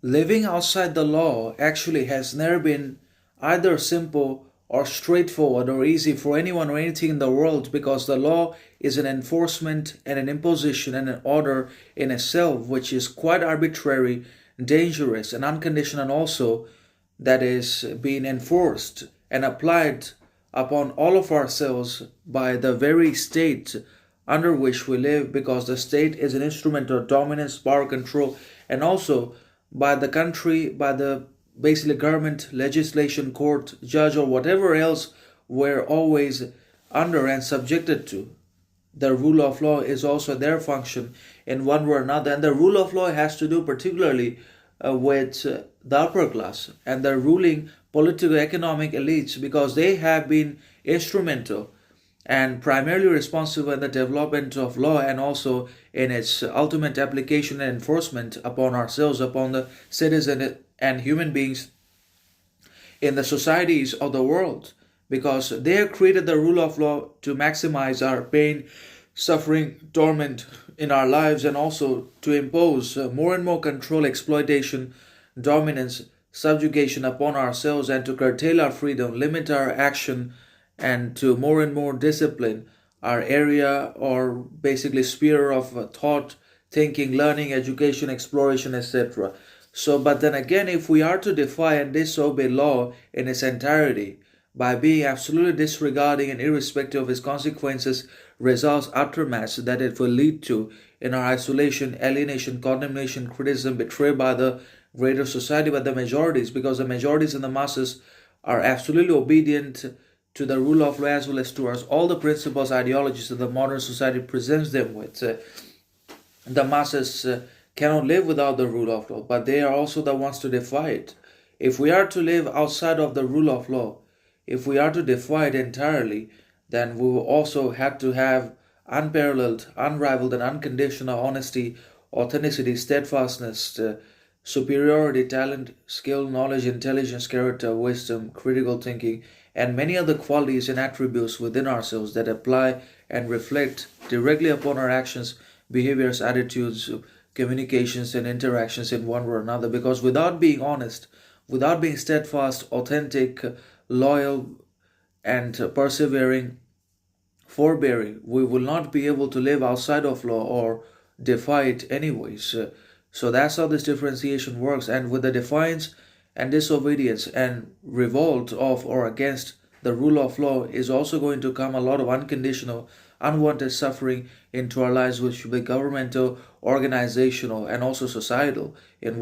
Living outside the law actually has never been either simple or straightforward or easy for anyone or anything in the world, because the law is an enforcement and an imposition and an order in itself, which is quite arbitrary, dangerous, and unconditional, and also that is being enforced and applied upon all of ourselves by the very state under which we live, because the state is an instrument of dominance, power, control, and also by the country, by the basically government, legislation, court, judge, or whatever else we're always under and subjected to. The rule of law is also their function in one way or another, and the rule of law has to do particularly with the upper class and the ruling political economic elites, because they have been instrumental and primarily responsible in the development of law and also in its ultimate application and enforcement upon ourselves, upon the citizens and human beings in the societies of the world, because they have created the rule of law to maximize our pain, suffering, torment in our lives, and also to impose more and more control, exploitation, dominance, subjugation upon ourselves, and to curtail our freedom, limit our action, and to more and more discipline our area or basically sphere of thought, thinking, learning, education, exploration, etc. So, but then again, if we are to defy and disobey law in its entirety, by being absolutely disregarding and irrespective of its consequences, results, aftermaths that it will lead to in our isolation, alienation, condemnation, criticism, betrayal by the greater society, by the majorities, because the majorities and the masses are absolutely obedient to the rule of law as well as towards all the principles, ideologies that the modern society presents them with. The masses cannot live without the rule of law, but they are also the ones to defy it. If we are to live outside of the rule of law, if we are to defy it entirely, then we will also have to have unparalleled, unrivaled, and unconditional honesty, authenticity, steadfastness, superiority, talent, skill, knowledge, intelligence, character, wisdom, critical thinking, and many other qualities and attributes within ourselves that apply and reflect directly upon our actions, behaviors, attitudes, communications, and interactions in one way or another. Because without being honest, without being steadfast, authentic, loyal, and persevering, forbearing, we will not be able to live outside of law or defy it anyways. So that's how this differentiation works. And with the defiance and disobedience and revolt of or against the rule of law is also going to come a lot of unconditional, unwanted suffering into our lives, which will be governmental, organizational, and also societal in